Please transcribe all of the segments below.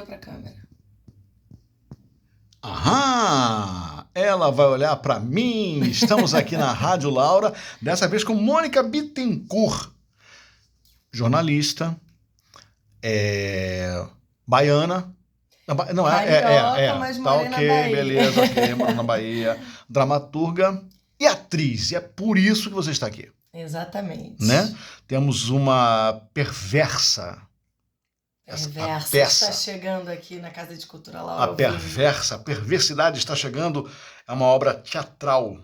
Pra câmera. Aham! Ela vai olhar para mim. Estamos aqui na Rádio Laura, dessa vez com Mônica Bittencourt, jornalista, baiana. Não, Carioca, mas tá morei na ok, Bahia. beleza, ok, morou na Bahia, dramaturga e atriz, e é por isso que você está aqui, Exatamente. né? Temos uma perversa, Perversa está chegando aqui na Casa de Cultura Laura. a perversidade está chegando, é uma obra teatral.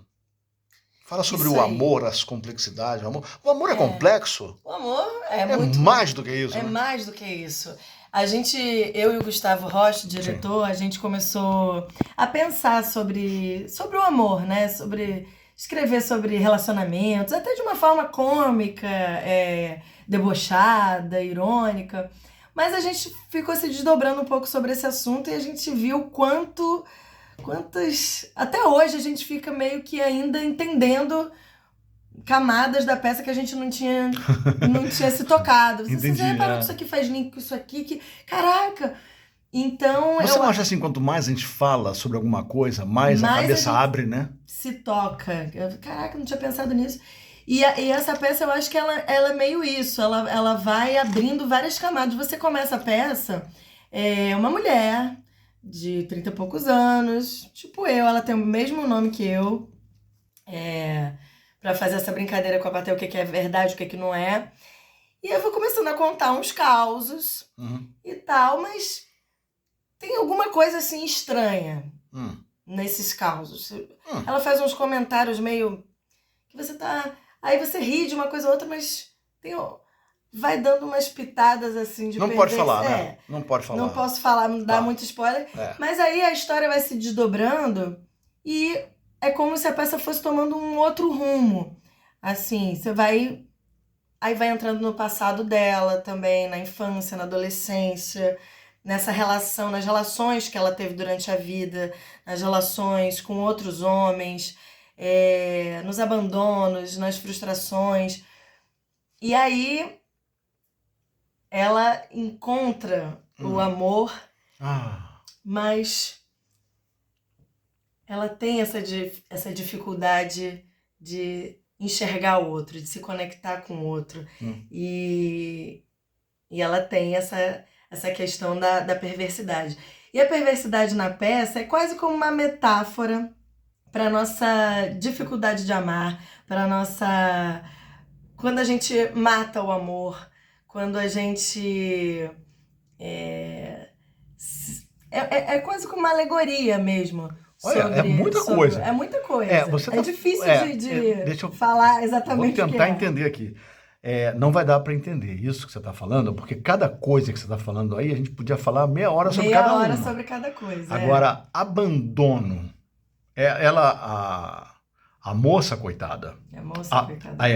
Fala sobre Isso o aí. amor, as complexidades. O amor é complexo? O amor é É muito... mais do que isso, É né? mais do que isso. Eu e o Gustavo Rocha, diretor, a gente começou a pensar sobre o amor, né? Sobre escrever sobre relacionamentos, até de uma forma cômica, debochada, irônica. Mas a gente ficou se desdobrando um pouco sobre esse assunto e a gente viu quantas... Até hoje a gente fica meio que ainda entendendo camadas da peça que a gente não tinha se tocado. Você reparou que isso aqui faz link com isso aqui? Que... Caraca! Então... Você não acha assim, quanto mais a gente fala sobre alguma coisa, mais a cabeça abre, né? Se toca. Caraca, não tinha pensado nisso. E essa peça, eu acho que ela é meio isso. Ela vai abrindo várias camadas. Você começa a peça, uma mulher de 30 e poucos anos, tipo eu, ela tem o mesmo nome que eu, pra fazer essa brincadeira com a plateia, o que é verdade, o que não é. E eu vou começando a contar uns causos e tal, mas tem alguma coisa assim estranha nesses causos. Ela faz uns comentários meio que você tá... Aí você ri de uma coisa ou outra, mas vai dando umas pitadas assim de Não pode falar, né? Não pode falar. Não posso falar, não dá muito spoiler. Mas aí a história vai se desdobrando e é como se a peça fosse tomando um outro rumo. Assim, você vai... Aí vai entrando no passado dela também, na infância, na adolescência, nessa relação, nas relações que ela teve durante a vida, nas relações com outros homens, nos abandonos, nas frustrações. E aí ela encontra o amor, mas ela tem essa dificuldade de enxergar o outro, de se conectar com o outro. E ela tem essa questão da perversidade. E a perversidade na peça é quase como uma metáfora para nossa dificuldade de amar, para nossa... Quando a gente mata o amor, quando a gente... É quase como uma alegoria mesmo. Olha, é muita coisa. É muita coisa. É difícil de falar exatamente o que é. Vou tentar entender aqui. Não vai dar para entender isso que você está falando, porque cada coisa que você está falando aí, a gente podia falar meia hora sobre cada uma. Meia hora sobre cada coisa. Agora, abandono. A moça, coitada.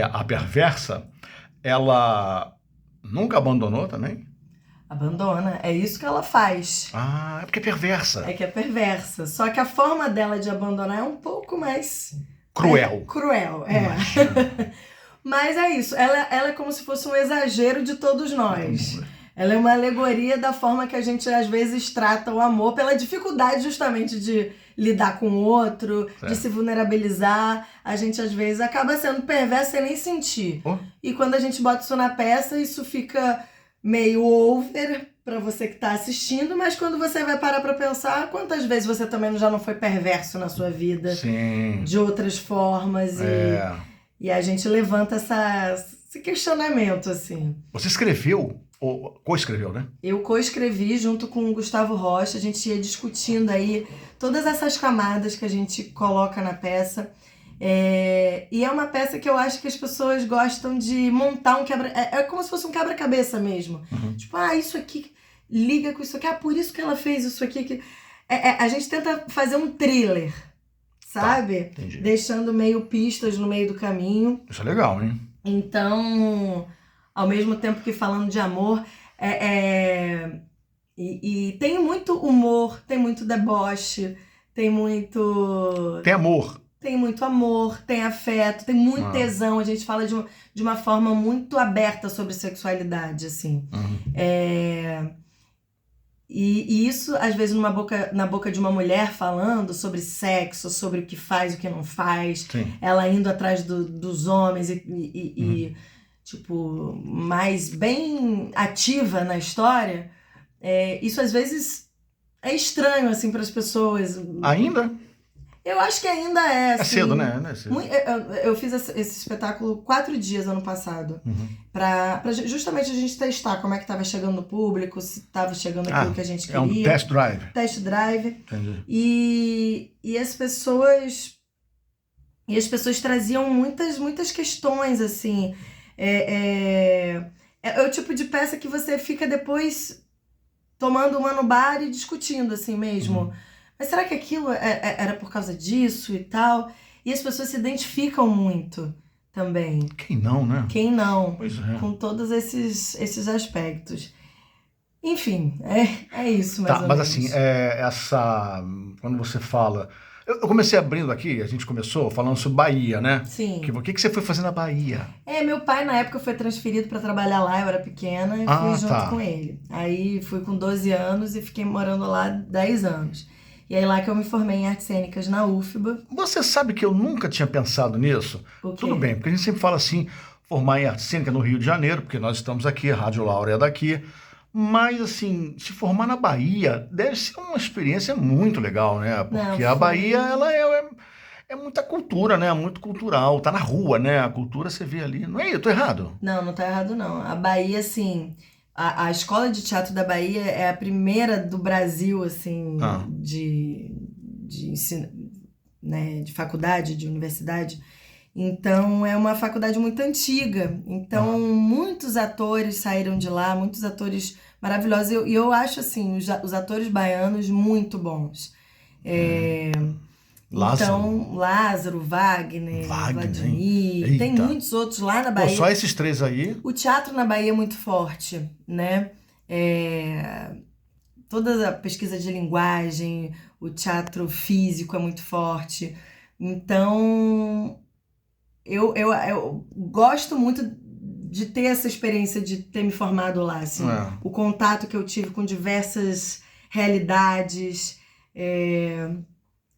A perversa, ela nunca abandonou também? Abandona. É isso que ela faz. É porque é perversa. É que é perversa. Só que a forma dela de abandonar é um pouco mais... Cruel. Cruel, Mas é isso. Ela é como se fosse um exagero de todos nós. Ela é uma alegoria da forma que a gente, às vezes, trata o amor, pela dificuldade, justamente, de lidar com o outro, de se vulnerabilizar. A gente, às vezes, acaba sendo perverso sem nem sentir. E quando a gente bota isso na peça, isso fica meio over pra você que tá assistindo, mas quando você vai parar pra pensar, quantas vezes você também já não foi perverso na sua vida? Sim. De outras formas. E a gente levanta esse questionamento, assim. Você escreveu, ou coescreveu, né? Eu coescrevi junto com o Gustavo Rocha, a gente ia discutindo aí todas essas camadas que a gente coloca na peça. E é uma peça que eu acho que as pessoas gostam de montar um quebra... É como se fosse um quebra-cabeça mesmo. Tipo, isso aqui liga com isso aqui. Por isso que ela fez isso aqui. A gente tenta fazer um thriller, sabe? Entendi. Deixando meio pistas no meio do caminho. Isso é legal, hein? Então, ao mesmo tempo que falando de amor, e tem muito humor, tem muito deboche, tem muito... Tem amor. Tem muito amor, tem afeto, tem muito tesão. A gente fala de uma forma muito aberta sobre sexualidade, assim. E isso, às vezes, na boca de uma mulher falando sobre sexo, sobre o que faz, o que não faz. Sim. Ela indo atrás dos homens e tipo, mais bem ativa na história. Isso, às vezes, é estranho, assim, para as pessoas. Ainda? Eu acho que ainda é, assim. É cedo, né? Não é cedo. Eu fiz esse espetáculo 4 dias ano passado. Pra justamente a gente testar como é que estava chegando no público, se estava chegando aquilo que a gente queria. É um test drive. Test drive. Entendi. E as pessoas traziam muitas questões, assim. É o tipo de peça que você fica depois tomando uma no bar e discutindo, assim mesmo. Mas será que aquilo era por causa disso e tal? E as pessoas se identificam muito também. Quem não, né? Quem não? Pois é. Com todos esses aspectos. Enfim, é isso mais ou Mas menos. assim, quando você fala... Eu comecei abrindo aqui, a gente começou falando sobre Bahia, né? Sim. O que você foi fazer na Bahia? Meu pai na época foi transferido para trabalhar lá, eu era pequena e fui junto com ele. Aí fui com 12 anos e fiquei morando lá 10 anos. E aí lá que eu me formei em artes cênicas na UFBA. Você sabe que eu nunca tinha pensado nisso? O quê? Tudo bem, porque a gente sempre fala assim, formar em arte cênica no Rio de Janeiro, porque nós estamos aqui, a Rádio Laura é daqui. Mas, assim, se formar na Bahia deve ser uma experiência muito legal, né? Porque a Bahia, ela é muita cultura, né? Muito cultural. Tá na rua, né? A cultura você vê ali. Não é isso? Eu tô errado? Não tá errado, não. A Bahia, assim... A Escola de Teatro da Bahia é a primeira do Brasil, assim, de ensino, né? De faculdade, de universidade. Então, é uma faculdade muito antiga. Então, muitos atores saíram de lá, muitos atores maravilhosos. E eu acho, assim, os atores baianos muito bons. Então, Lázaro, Wagner, Vladimir, tem muitos outros lá na Bahia. Só esses 3 aí? O teatro na Bahia é muito forte, né? Toda a pesquisa de linguagem, o teatro físico é muito forte. Então... Eu gosto muito de ter essa experiência de ter me formado lá, assim, o contato que eu tive com diversas realidades,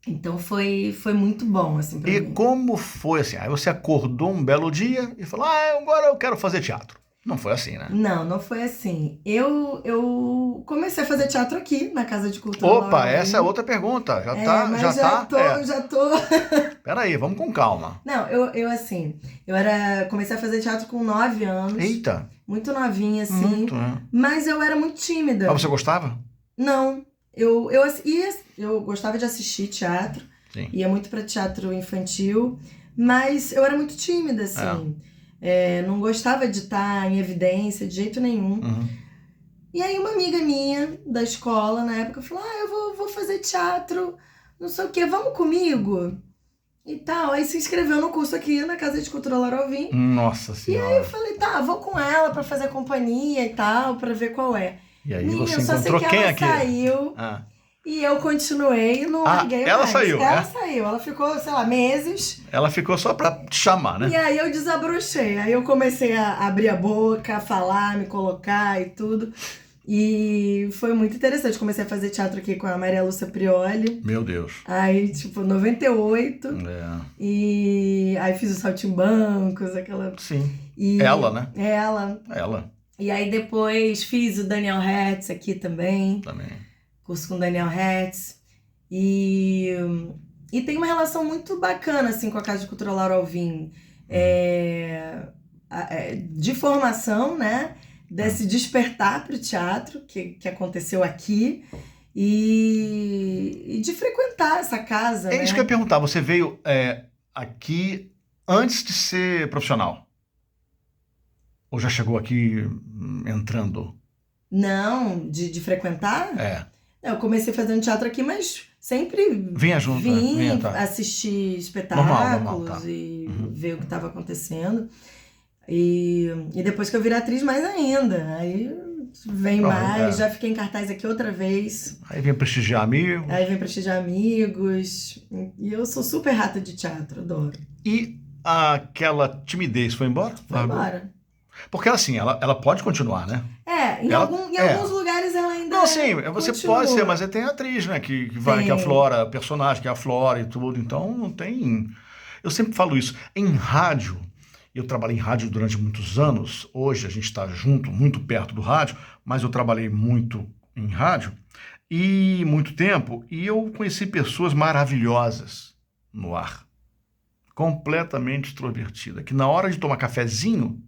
então foi muito bom, assim, pra mim. E como foi, assim, aí você acordou um belo dia e falou, agora eu quero fazer teatro. Não foi assim, né? Não foi assim. Eu comecei a fazer teatro aqui, na Casa de Cultura. Opa, essa é outra pergunta. Já tô. Peraí, vamos com calma. Não, comecei a fazer teatro com 9 anos. Eita. Muito novinha, assim. Muito, né? Mas eu era muito tímida. Mas você gostava? Não. Eu gostava de assistir teatro. Sim. Ia muito para teatro infantil. Mas eu era muito tímida, assim. Não gostava de estar em evidência de jeito nenhum. E aí uma amiga minha da escola, na época, falou, eu vou fazer teatro, não sei o quê, vamos comigo? E tal, aí se inscreveu no curso aqui na Casa de Cultura Laura Alvim. Nossa Senhora. E aí eu falei, vou com ela pra fazer companhia e tal, pra ver qual é. E aí você encontrou quem aqui? Ela saiu. E eu continuei e não larguei mais. Ela saiu, Ela saiu. Ela ficou, sei lá, meses. Ela ficou só pra te chamar, né? E aí eu desabrochei. Aí eu comecei a abrir a boca, a falar, me colocar e tudo. E foi muito interessante. Comecei a fazer teatro aqui com a Maria Lúcia Prioli. Meu Deus. Aí, 98. E aí fiz os Saltimbancos, aquela... Sim. Ela, né? Ela. E aí depois fiz o Daniel Hertz aqui também. Curso com o Daniel Hertz. E tem uma relação muito bacana, assim, com a Casa de Cultura Laura Alvim. De formação, né? Desse despertar para o teatro que aconteceu aqui. E de frequentar essa casa, né? Isso que eu ia perguntar. Você veio aqui antes de ser profissional? Ou já chegou aqui entrando? Não, de frequentar? Eu comecei fazendo teatro aqui, mas sempre vinha junto, vim assistir espetáculos normal, e ver o que estava acontecendo. E depois que eu virei atriz, mais ainda. Aí vem mais, já fiquei em cartaz aqui outra vez. Aí vem prestigiar amigos. E eu sou super rata de teatro, adoro. E aquela timidez foi embora? Foi embora. Porque assim, ela pode continuar, né? Em alguns lugares ela ainda Não, sim, você pode ser, mas tem atriz, né? Que é a Flora, personagem, que é a Flora e tudo. Então, não tem... Eu sempre falo isso. Em rádio, eu trabalhei em rádio durante muitos anos. Hoje a gente está junto, muito perto do rádio, mas eu trabalhei muito em rádio e muito tempo. E eu conheci pessoas maravilhosas no ar. Completamente extrovertida. Que na hora de tomar cafezinho,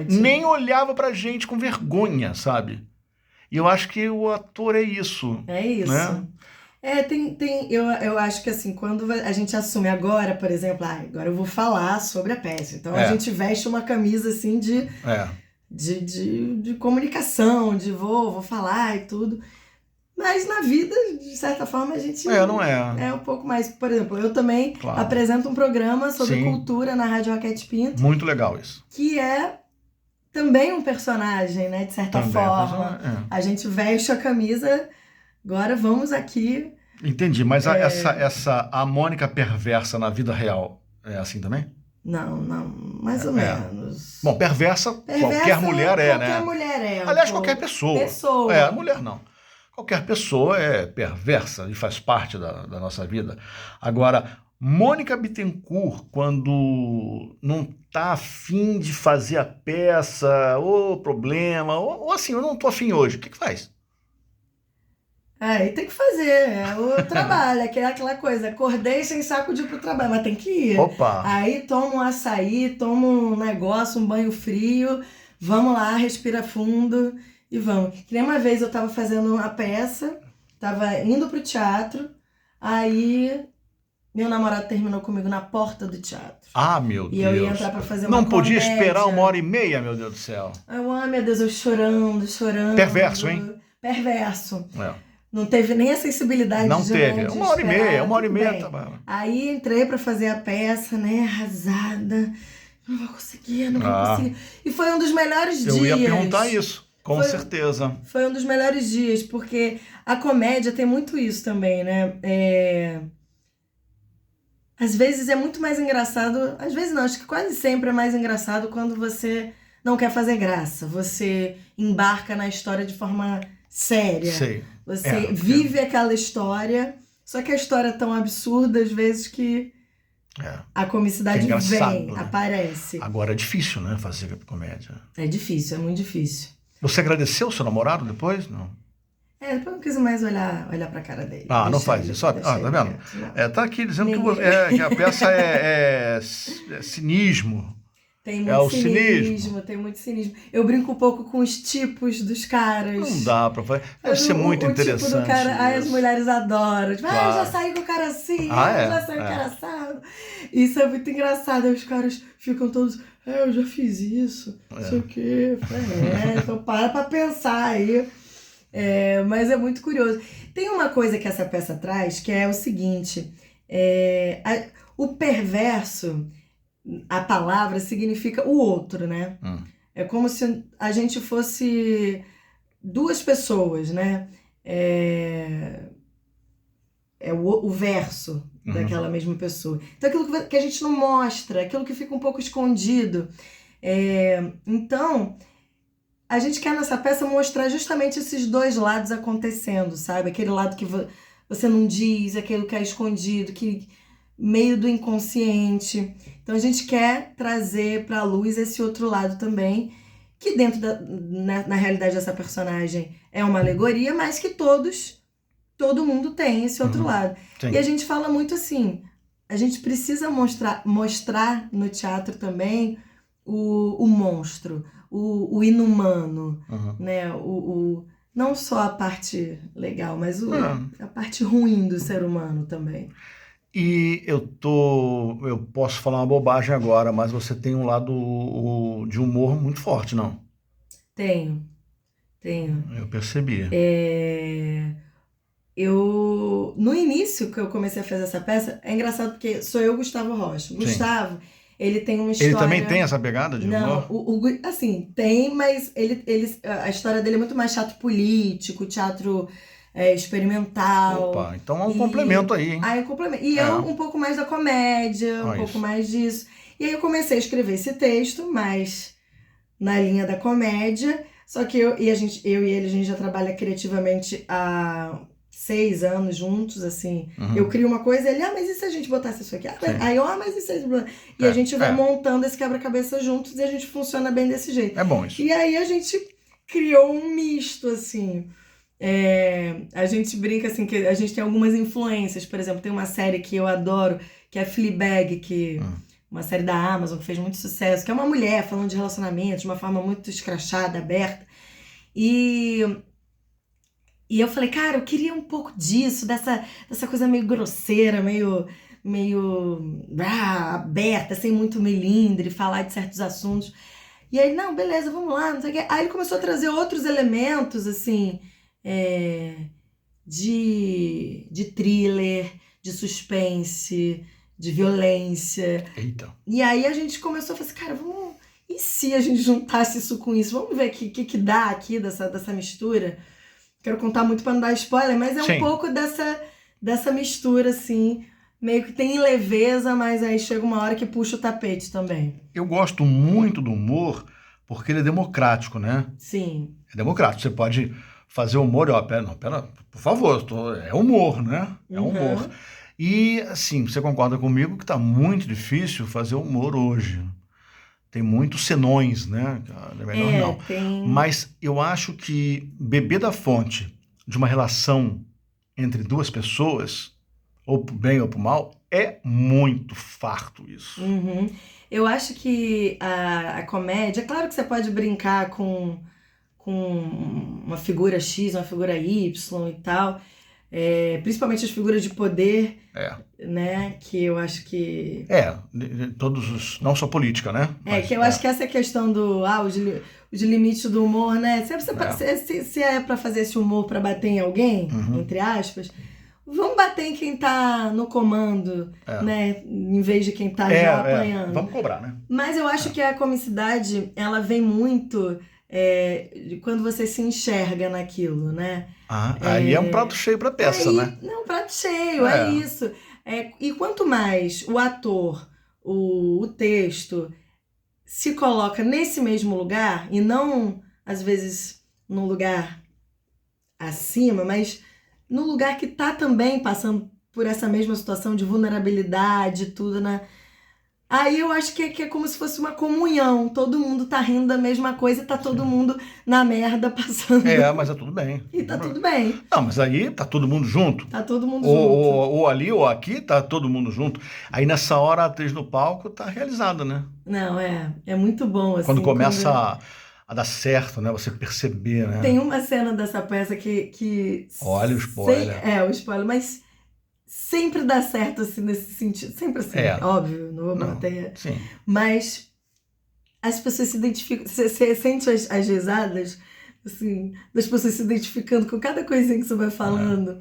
nem olhava pra gente com vergonha, sabe? E eu acho que o ator é isso. É isso. Né? Eu acho que assim, quando a gente assume agora, por exemplo, agora eu vou falar sobre a peça. Então a gente veste uma camisa assim de comunicação, de vou falar e tudo. Mas na vida, de certa forma, a gente não é. É um pouco mais. Por exemplo, eu também apresento um programa sobre cultura na Rádio Roquete Pinto. Muito legal isso. Que é também um personagem, né? De certa forma. A gente veste a camisa, agora vamos aqui. Entendi, mas a Mônica perversa na vida real é assim também? Não, mais ou menos. Bom, perversa qualquer mulher né? Qualquer mulher é. Aliás, qualquer pessoa. A mulher não. Qualquer pessoa é perversa e faz parte da nossa vida. Agora, Mônica Bittencourt, quando não está afim de fazer a peça, ou problema, ou assim, eu não estou afim hoje, o que faz? Aí tem que fazer, o trabalho, aquela coisa, acordei sem saco de ir pro trabalho, mas tem que ir. Opa! Aí toma um açaí, toma um negócio, um banho frio, vamos lá, respira fundo e vamos. Que nem uma vez eu tava fazendo uma peça, tava indo pro teatro, aí meu namorado terminou comigo na porta do teatro. Meu Deus. E eu ia entrar pra fazer uma Não podia comédia. esperar 1h30, meu Deus do céu. Meu Deus, eu chorando. Perverso, hein? Perverso. Não teve nem a sensibilidade não de... Não teve, 1h30, tá bom. Aí entrei pra fazer a peça, né, arrasada. Não vou conseguir. E foi um dos melhores dias. Eu ia perguntar isso, com certeza. Foi um dos melhores dias, porque a comédia tem muito isso também, né? Às vezes é muito mais engraçado, às vezes não, acho que quase sempre é mais engraçado quando você não quer fazer graça. Você embarca na história de forma séria. Sei. Você vive aquela história, só que a história é tão absurda às vezes que a comicidade vem, né? Aparece. Agora é difícil, né, fazer comédia. É difícil, é muito difícil. Você agradeceu o seu namorado depois? Não. Depois eu não quis mais olhar pra cara dele. Não faz isso. Tá vendo? Tá aqui dizendo que a peça é cinismo. Tem muito cinismo, tem muito cinismo. Eu brinco um pouco com os tipos dos caras. Não dá pra fazer. Deve ser muito interessante. Tipo do cara, as mulheres adoram. Tipo, já saí com o cara assim, já saí com o cara assado. Isso é muito engraçado. Aí os caras ficam todos, eu já fiz isso, não sei o quê. Então para pra pensar aí. Mas é muito curioso. Tem uma coisa que essa peça traz, que é o seguinte, o perverso, a palavra significa o outro, né? É como se a gente fosse duas pessoas, né? O verso daquela mesma pessoa. Então aquilo que a gente não mostra, aquilo que fica um pouco escondido. Então... A gente quer nessa peça mostrar justamente esses dois lados acontecendo, sabe? Aquele lado que você não diz, aquele que é escondido, que meio do inconsciente. Então a gente quer trazer pra luz esse outro lado também, que dentro na realidade dessa personagem é uma alegoria, mas que todo mundo tem esse outro lado. Sim. E a gente fala muito assim, a gente precisa mostrar no teatro também o monstro, o inumano, né? Não só a parte legal, mas a parte ruim do ser humano também. E eu posso falar uma bobagem agora, mas você tem um lado de humor muito forte, não? Tenho. Eu percebi. No início que eu comecei a fazer essa peça, é engraçado porque sou eu, Gustavo Rocha. Gustavo, ele tem uma história... Ele também tem essa pegada de humor? Não, assim, tem, mas a história dele é muito mais teatro político, teatro experimental. Opa, então é um complemento aí, hein? É um complemento. E eu um pouco mais da comédia, pouco mais disso. E aí eu comecei a escrever esse texto, mais na linha da comédia, Só que eu e ele, a gente já trabalha criativamente há 6 anos juntos, assim. Eu crio uma coisa, ele, mas e se a gente botasse isso aqui? Aí eu, mas e se a gente... E a gente vai montando esse quebra-cabeça juntos e a gente funciona bem desse jeito. É bom isso. E aí a gente criou um misto, assim. A gente brinca, assim, que a gente tem algumas influências. Por exemplo, tem uma série que eu adoro, que é Fleabag, que... Uma série da Amazon que fez muito sucesso, que é uma mulher falando de relacionamentos de uma forma muito escrachada, aberta. E eu falei, cara, eu queria um pouco disso, dessa coisa meio grosseira, meio aberta, sem muito melindre, falar de certos assuntos. E aí, não, beleza, vamos lá, não sei o quê. Aí ele começou a trazer outros elementos, assim, de thriller, de suspense, de violência. Eita. E aí a gente começou a falar assim, cara, e se a gente juntasse isso com isso? Vamos ver o que dá aqui dessa mistura. Quero contar muito pra não dar spoiler, mas é um pouco dessa mistura, assim, meio que tem leveza, mas aí chega uma hora que puxa o tapete também. Eu gosto muito do humor porque ele é democrático, né? Sim. É democrático. Você pede fazer humor, pera, por favor, é humor, né? É humor. E, assim, você concorda comigo que está muito difícil fazer humor hoje. Tem muitos senões, né? É melhor não. Tem... Mas eu acho que beber da fonte de uma relação entre duas pessoas, ou pro bem ou pro mal, é muito farto isso. Eu acho que a comédia... Claro que você pode brincar com uma figura X, uma figura Y e tal... principalmente as figuras de poder, né? Que eu acho que... todos os... Não só política, né? Mas, que eu acho que essa é a questão do... os limites do humor, né? Se é pra fazer esse humor pra bater em alguém, entre aspas, vamos bater em quem tá no comando, né? Em vez de quem tá já apanhando. Vamos cobrar, né? Mas eu acho que a comicidade, ela vem muito... quando você se enxerga naquilo, né? Aí é um prato cheio pra peça, né? Não, um prato cheio, é isso. E quanto mais o ator, o texto, se coloca nesse mesmo lugar, e não, às vezes, num lugar acima, mas no lugar que tá também passando por essa mesma situação de vulnerabilidade e tudo, né? Aí eu acho que é como se fosse uma comunhão. Todo mundo tá rindo da mesma coisa e tá todo mundo na merda passando. Mas tá tudo bem. E tá tudo bem. Não, mas aí tá todo mundo junto. Tá todo mundo junto. Ou ali ou aqui, tá todo mundo junto. Aí nessa hora a atriz no palco tá realizada, né? Não, é muito bom, assim. Quando começa a dar certo, né? Você perceber, né? Tem uma cena dessa peça que... Olha o spoiler. O spoiler, mas... Sempre dá certo, assim, nesse sentido. Sempre assim, óbvio, não vou bater. Sim. Mas as pessoas se identificam... Você sente as risadas, assim, das pessoas se identificando com cada coisinha que você vai falando.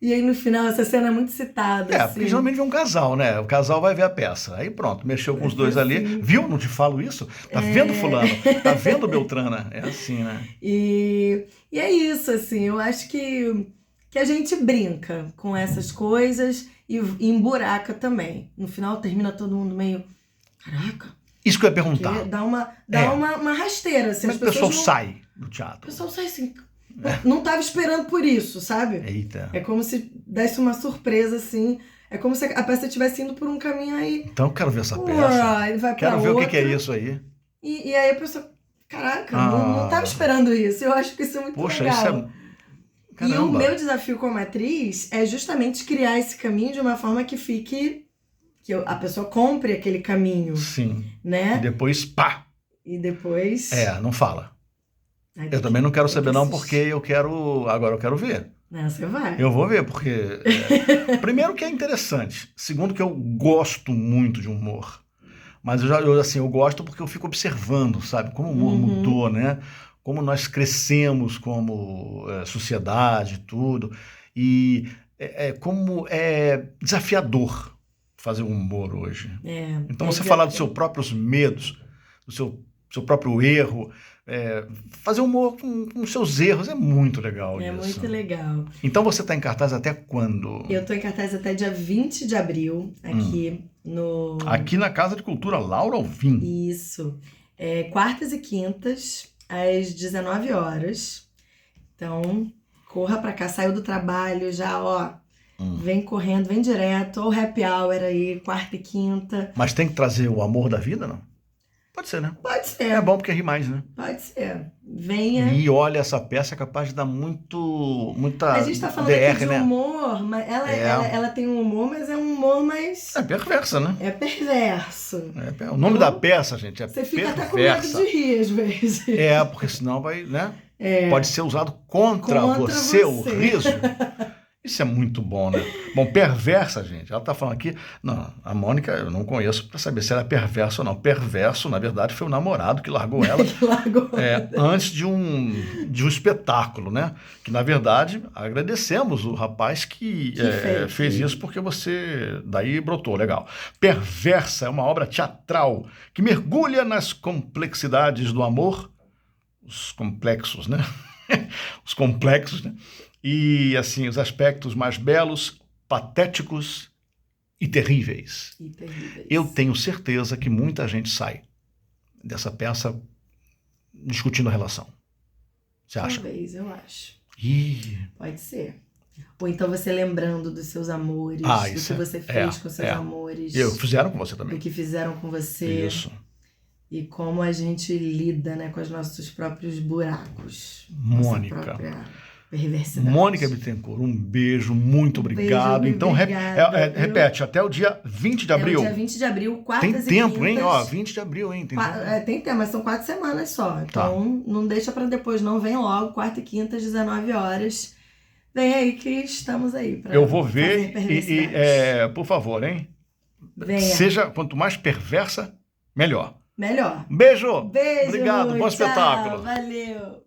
E aí, no final, essa cena é muito citada. Assim. Porque geralmente vem um casal, né? O casal vai ver a peça. Aí pronto, mexeu com os dois ali. Viu? Não te falo isso? Tá vendo fulano? Tá vendo Beltrana? É assim, né? E é isso, assim. Eu acho que a gente brinca com essas coisas e emburaca também. No final termina todo mundo meio... Caraca. Isso que eu ia perguntar. Dá uma rasteira. Assim, mas o pessoal sai do teatro. O pessoal sai assim... Não tava esperando por isso, sabe? Eita. É como se desse uma surpresa, assim. É como se a peça estivesse indo por um caminho aí. Então eu quero ver essa peça. Ele vai quero ver outra, o que é isso aí. E aí a pessoa... Caraca, não tava esperando isso. Eu acho que isso é muito legal. Isso é... Caramba. E o meu desafio como atriz é justamente criar esse caminho de uma forma que fique... Que a pessoa compre aquele caminho. Sim. Né? E depois, pá! E depois... não fala. Eu também não quero saber não, porque agora eu quero ver. Não, você vai. Eu vou ver, porque... primeiro que é interessante. Segundo que eu gosto muito de humor. Mas eu gosto porque eu fico observando, sabe? Como o humor mudou, né? Como nós crescemos como sociedade e tudo. E como é desafiador fazer humor hoje. Então você falar dos seus próprios medos, do seu próprio erro, fazer humor com seus erros é muito legal. É muito legal. Então você está em cartaz até quando? Eu estou em cartaz até dia 20 de abril, aqui no... Aqui na Casa de Cultura Laura Alvim. Isso. Quartas e quintas, às 19 horas. Então, corra pra cá, saiu do trabalho já, ó. Vem correndo, vem direto. Ou happy hour aí, quarta e quinta. Mas tem que trazer o amor da vida, não? Pode ser, né? Pode ser. É bom porque ri mais, né? Pode ser. Venha. E olha, essa peça é capaz de dar muita A gente tá falando DR, aqui de né? humor, mas ela tem um humor, mas é um humor mais... É perversa, né? É perverso. O nome da peça, gente, é Você fica perversa. até com medo de rir, às vezes. Porque senão vai, né? Pode ser usado contra você, o riso. Isso é muito bom, né? Bom, perversa, gente. Ela tá falando aqui... Não, a Mônica eu não conheço para saber se ela é perversa ou não. Perverso, na verdade, foi o namorado que largou ela antes de um espetáculo, né? Que, na verdade, agradecemos o rapaz que fez isso porque você... Daí brotou, legal. Perversa é uma obra teatral que mergulha nas complexidades do amor. Os complexos, né? Os complexos, né? E, assim, os aspectos mais belos, patéticos e terríveis. Eu tenho certeza que muita gente sai dessa peça discutindo a relação. Você acha? Talvez, eu acho. Ih. Pode ser. Ou então você lembrando dos seus amores, do que você fez com seus amores. Fizeram com você também. Do que fizeram com você. Isso. E como a gente lida, né, com os nossos próprios buracos. Mônica. Nossa própria perversidade. Mônica Bittencourt, um beijo, muito obrigado. Então, repete, até o dia 20 de abril. É o dia 20 de abril, quartas e quintas. Tem tempo, hein? Ó, 20 de abril, hein? Tem tempo, mas são 4 semanas só. Então, não deixa pra depois, não. Vem logo, quarta e quinta, às 19 horas. Vem aí que estamos aí pra eu vou ver e por favor, hein? Venha. Seja, quanto mais perversa, melhor. Melhor. Beijo! Beijo! Obrigado, bom espetáculo. Valeu!